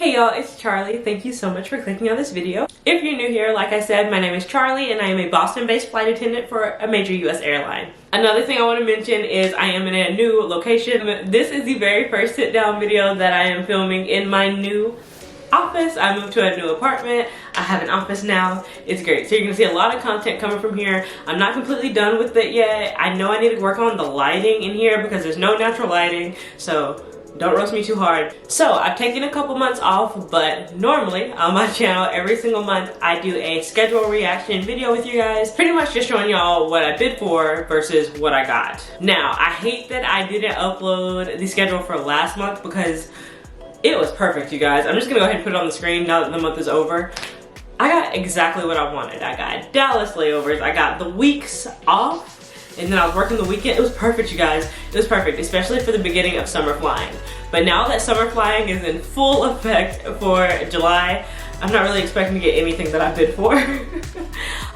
Hey y'all, it's Charlie. Thank you so much for clicking on this video. If you're new here, like I said, my name is Charlie and I am a Boston-based flight attendant for a major US airline. Another thing I want to mention is I am in a new location. This is the very first sit-down video that I am filming in my new office. I moved to a new apartment. I have an office now. It's great. So you're gonna see a lot of content coming from here. I'm not completely done with it yet. I know I need to work on the lighting in here because there's no natural lighting. So don't roast me too hard. So I've taken a couple months off, but normally on my channel every single month I do a schedule reaction video with you guys, pretty much just showing y'all what I bid for versus what I got. Now I hate that I didn't upload the schedule for last month because it was perfect, you guys. I'm just gonna go ahead and put it on the screen now that the month is over. I got exactly what I wanted. I got Dallas layovers, I got the weeks off, and then I was working the weekend. It was perfect, you guys. It was perfect, especially for the beginning of summer flying. But now that summer flying is in full effect for July, I'm not really expecting to get anything that I bid for.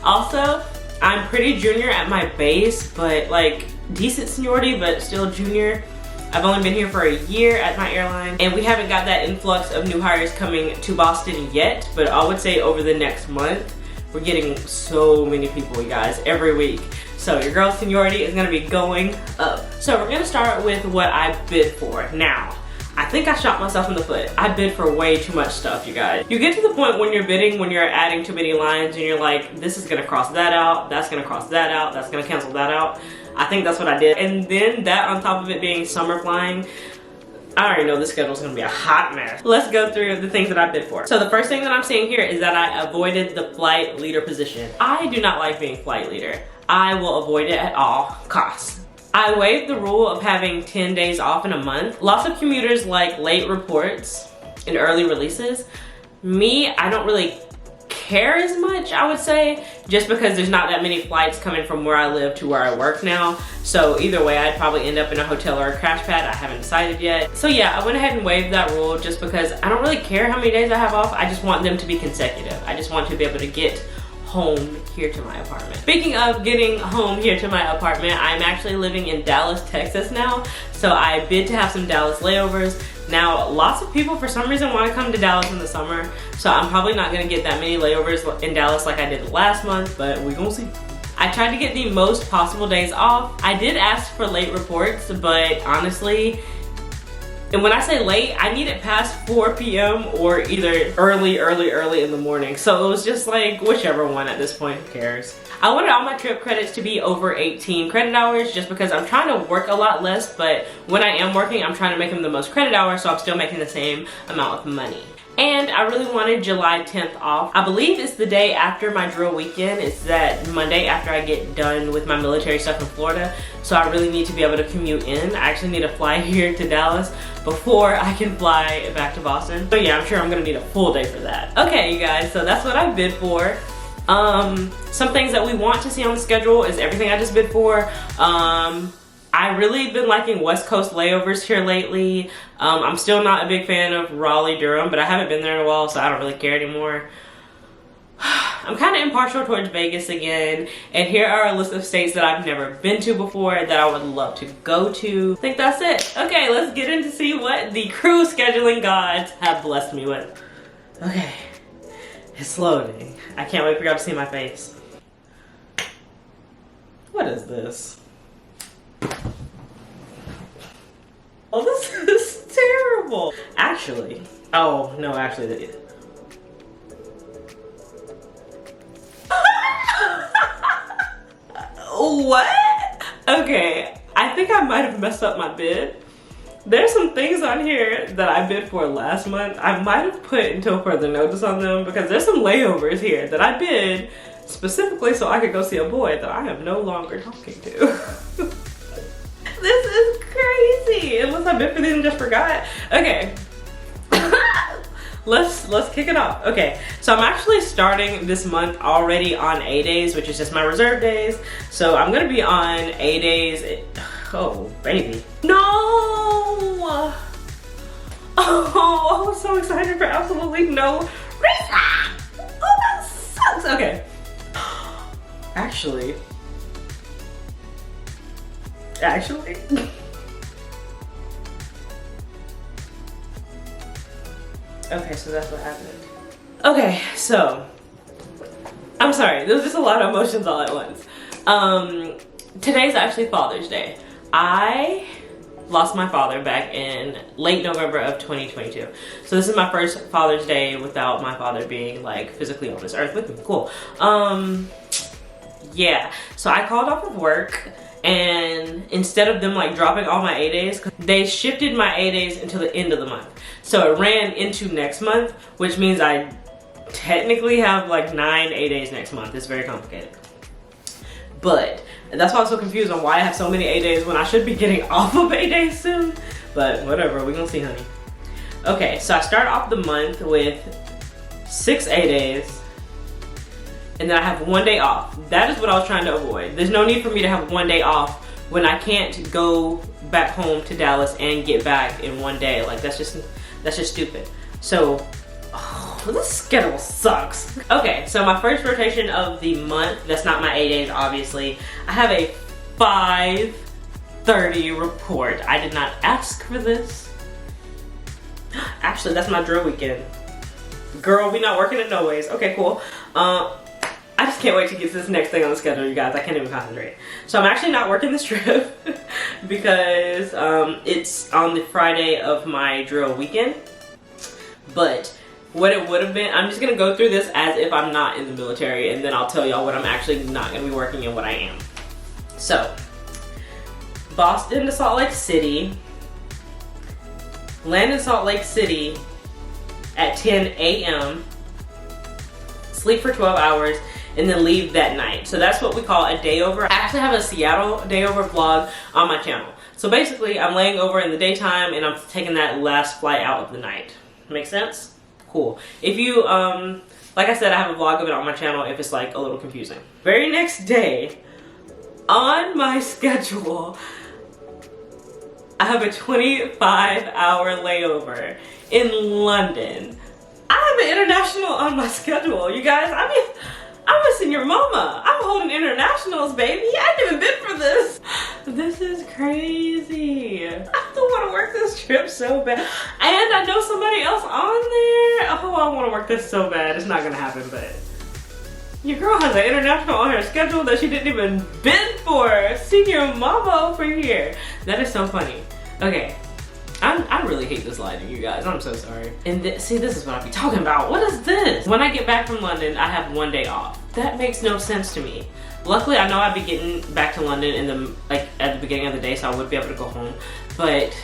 Also, I'm pretty junior at my base, but like decent seniority, but still junior. I've only been here for a year at my airline, and we haven't got that influx of new hires coming to Boston yet, but I would say over the next month, we're getting so many people, you guys, every week. So your girl's seniority is gonna be going up. So we're gonna start with what I bid for. Now, I think I shot myself in the foot. I bid for way too much stuff, you guys. You get to the point when you're bidding, when you're adding too many lines and you're like, this is gonna cross that out, that's gonna cross that out, that's gonna cancel that out. I think that's what I did. And then that on top of it being summer flying, I already know this schedule's gonna be a hot mess. Let's go through the things that I bid for. So the first thing that I'm seeing here is that I avoided the flight leader position. I do not like being flight leader. I will avoid it at all costs. I waived the rule of having 10 days off in a month. Lots of commuters like late reports and early releases. Me, I don't really care as much, I would say, just because there's not that many flights coming from where I live to where I work now. So either way, I'd probably end up in a hotel or a crash pad. I haven't decided yet. So yeah, I went ahead and waived that rule just because I don't really care how many days I have off. I just want them to be consecutive. I just want to be able to get home here to my apartment. Speaking of getting home here to my apartment, I'm actually living in Dallas, Texas now. So I bid to have some Dallas layovers. Now, lots of people for some reason want to come to Dallas in the summer, so I'm probably not gonna get that many layovers in Dallas like I did last month, but we gonna see. I tried to get the most possible days off. I did ask for late reports, but honestly, and when I say late, I need it past 4 p.m. or either early in the morning. So it was just like, whichever one at this point, who cares? I wanted all my trip credits to be over 18 credit hours just because I'm trying to work a lot less, but when I am working, I'm trying to make them the most credit hours so I'm still making the same amount of money. And I really wanted July 10th off. I believe it's the day after my drill weekend. It's that Monday after I get done with my military stuff in Florida. So I really need to be able to commute in. I actually need to fly here to Dallas before I can fly back to Boston. So yeah, I'm sure I'm gonna need a full day for that. Okay, you guys, so that's what I bid for. Some things that we want to see on the schedule is everything I just bid for. I really been liking West Coast layovers here lately. I'm still not a big fan of Raleigh, Durham, but I haven't been there in a while, so I don't really care anymore. I'm kind of impartial towards Vegas again, and here are a list of states that I've never been to before that I would love to go to. I think that's it. Okay, let's get in to see what the crew scheduling gods have blessed me with. Okay, it's loading. I can't wait for y'all to see my face. What is this? Oh, this is terrible. Actually, oh no, actually that is. What? Okay, I think I might have messed up my bid. There's some things on here that I bid for last month. I might have put until further notice on them because there's some layovers here that I bid specifically so I could go see a boy that I am no longer talking to. This is crazy. Unless I bid for these and just forgot. Okay. Let's kick it off. Okay, so I'm actually starting this month already on A days, which is just my reserve days. So I'm gonna be on A days. Oh, baby. No! Oh, I was so excited for absolutely no reason. Oh, that sucks. Okay. Actually. Okay, so that's what happened. Okay, so I'm sorry, there was just a lot of emotions all at once. Today's actually Father's Day. I lost my father back in late November of 2022. So this is my first Father's Day without my father being like physically on this earth with me. Cool. Yeah, so I called off of work, and instead of them like dropping all my A days, they shifted my A days until the end of the month. So it ran into next month, which means I technically have like 9 A days next month. It's very complicated. But that's why I'm so confused on why I have so many A days when I should be getting off of A days soon. But whatever, we're gonna see, honey. Okay, so I start off the month with 6 A days, and then I have 1 day off. That is what I was trying to avoid. There's no need for me to have 1 day off when I can't go back home to Dallas and get back in 1 day. Like that's just stupid. So, this schedule sucks. Okay, so my first rotation of the month, that's not my A days obviously, I have a 5:30 report. I did not ask for this. Actually, that's my drill weekend. Girl, we not working at no ways. Okay, cool. I just can't wait to get to this next thing on the schedule, you guys. I can't even concentrate. So I'm actually not working this trip because it's on the Friday of my drill weekend. But what it would have been, I'm just gonna go through this as if I'm not in the military, and then I'll tell y'all what I'm actually not gonna be working and what I am. So, Boston to Salt Lake City, land in Salt Lake City at 10 a.m., sleep for 12 hours, and then leave that night. So that's what we call a day over. I actually have a Seattle day over vlog on my channel. So basically, I'm laying over in the daytime and I'm taking that last flight out of the night. Make sense? Cool. If you, like I said, I have a vlog of it on my channel if it's like a little confusing. Very next day, on my schedule, I have a 25-hour layover in London. I have an international on my schedule, you guys. I mean, I'm a senior mama. I'm holding internationals, baby. I didn't even bid for this. This is crazy. I don't want to work this trip so bad. And I know somebody else on there. Oh, I want to work this so bad. It's not going to happen, but your girl has an international on her schedule that she didn't even bid for. Senior mama over here. That is so funny. Okay. I really hate this lighting, you guys. I'm so sorry. And see, this is what I be talking about. What is this? When I get back from London, I have 1 day off. That makes no sense to me. Luckily, I know I'd be getting back to London in the at the beginning of the day, so I would be able to go home. But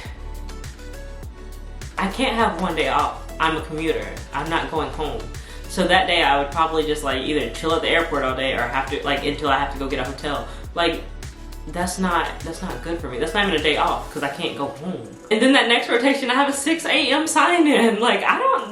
I can't have 1 day off. I'm a commuter. I'm not going home. So that day, I would probably just like either chill at the airport all day or have to like until I have to go get a hotel. Like, that's not good for me. That's not even a day off because I can't go home. And then that next rotation, I have a 6 a.m. sign-in. Like,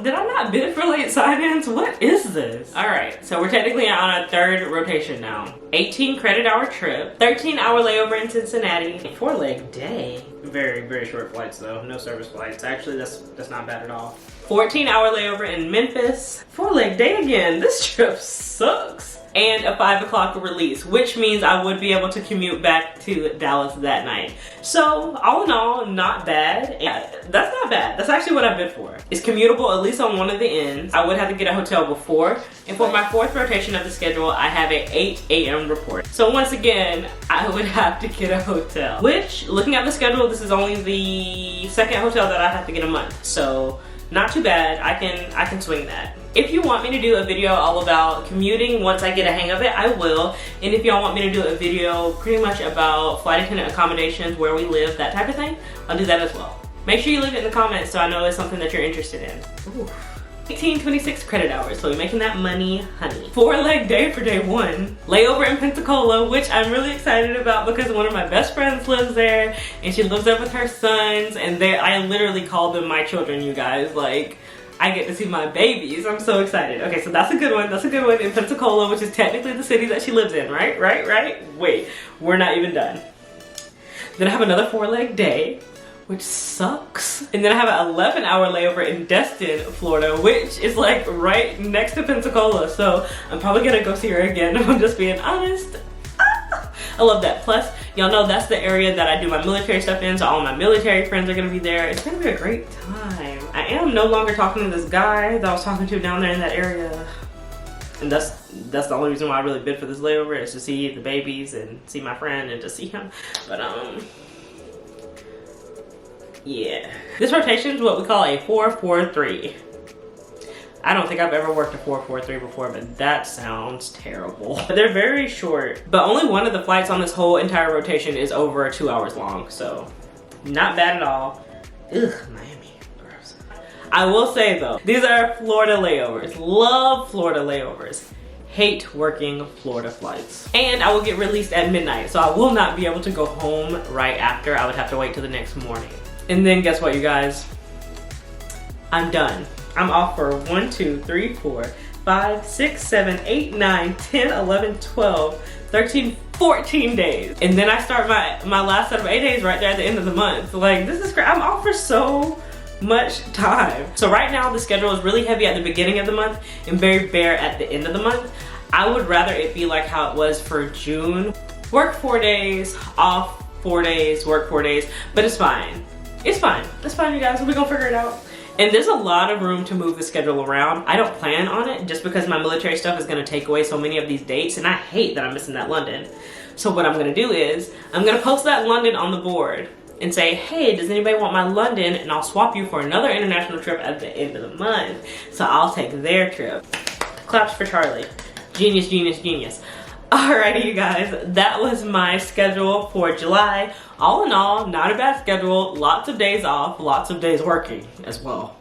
did I not bid for late sign-ins? What is this? All right, so we're technically on a 3rd rotation now. 18 credit hour trip, 13-hour layover in Cincinnati, 4-leg day. Very, very short flights though, no service flights. Actually, that's not bad at all. 14-hour layover in Memphis, 4-leg day again. This trip sucks. And a 5 o'clock release, which means I would be able to commute back to Dallas that night. So all in all, not bad. Yeah, that's not bad. That's actually what I bid for. It's commutable at least on one of the ends. I would have to get a hotel before. And for my 4th rotation of the schedule, I have a 8 a.m. report. So once again, I would have to get a hotel. Which, looking at the schedule, this is only the 2nd hotel that I have to get a month. So not too bad. I can swing that. If you want me to do a video all about commuting once I get a hang of it, I will. And if y'all want me to do a video pretty much about flight attendant accommodations, where we live, that type of thing, I'll do that as well. Make sure you leave it in the comments so I know it's something that you're interested in. Ooh. 1826 credit hours, so we're making that money, honey. 4-leg day for day 1. Layover in Pensacola, which I'm really excited about because one of my best friends lives there, and she lives there with her sons, and I literally call them my children, you guys. Like, I get to see my babies. I'm so excited. Okay, so that's a good one. That's a good one in Pensacola, which is technically the city that she lives in, right? Wait, we're not even done. Then I have another 4-leg day, which sucks. And then I have an 11-hour layover in Destin, Florida, which is like right next to Pensacola. So I'm probably gonna go see her again, if I'm just being honest. I love that. Plus, y'all know that's the area that I do my military stuff in, so all my military friends are gonna be there. It's gonna be a great time. I am no longer talking to this guy that I was talking to down there in that area. And that's the only reason why I really bid for this layover, is to see the babies and see my friend and to see him. But yeah. This rotation is what we call a 4-4-3. I don't think I've ever worked a 4-4-3 before, but that sounds terrible. But they're very short, but only one of the flights on this whole entire rotation is over 2 hours long, so not bad at all. Ugh, Miami, gross. I will say though, these are Florida layovers. Love Florida layovers. Hate working Florida flights. And I will get released at midnight, so I will not be able to go home right after. I would have to wait till the next morning. And then guess what, you guys? I'm done. I'm off for 1, 2, 3, 4, 5, 6, 7, 8, 9, 10, 11, 12, 13, 14 days. And then I start my last set of 8 days right there at the end of the month. Like, this is great. I'm off for so much time. So right now the schedule is really heavy at the beginning of the month and very bare at the end of the month. I would rather it be like how it was for June. Work 4 days, off 4 days, work 4 days, but it's fine. It's fine. It's fine, you guys. We're gonna figure it out. And there's a lot of room to move the schedule around. I don't plan on it just because my military stuff is gonna take away so many of these dates, and I hate that I'm missing that London. So what I'm gonna do is, I'm gonna post that London on the board and say, hey, does anybody want my London? And I'll swap you for another international trip at the end of the month. So I'll take their trip. Claps for Charli. Genius, genius, genius. Alrighty, you guys, that was my schedule for July. All in all, not a bad schedule. Lots of days off, lots of days working as well.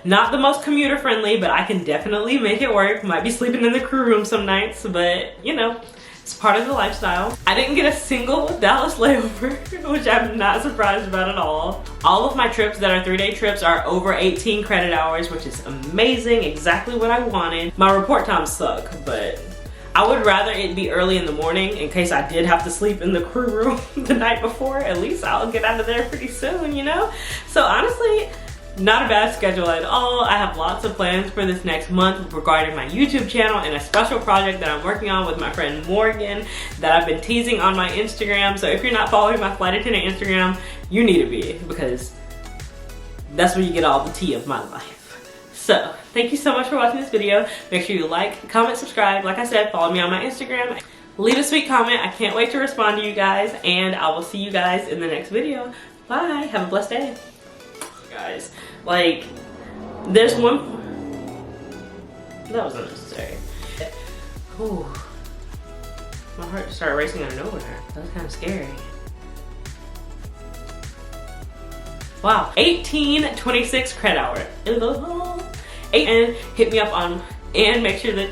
Not the most commuter friendly, but I can definitely make it work. Might be sleeping in the crew room some nights, but you know, it's part of the lifestyle. I didn't get a single Dallas layover, which I'm not surprised about at all. All of my trips that are 3-day trips are over 18 credit hours, which is amazing, exactly what I wanted. My report times suck, but I would rather it be early in the morning in case I did have to sleep in the crew room the night before. At least I'll get out of there pretty soon, you know? So honestly, not a bad schedule at all. I have lots of plans for this next month regarding my YouTube channel and a special project that I'm working on with my friend Morgan that I've been teasing on my Instagram. So if you're not following my flight attendant Instagram, you need to be, because that's where you get all the tea of my life. So, thank you so much for watching this video. Make sure you like, comment, subscribe. Like I said, follow me on my Instagram. Leave a sweet comment. I can't wait to respond to you guys, and I will see you guys in the next video. Bye. Have a blessed day. Guys, like, there's one... That was unnecessary. Ooh. My heart just started racing out of nowhere. That was kind of scary. Wow. 1826 credit hour. And hit me up on, and make sure that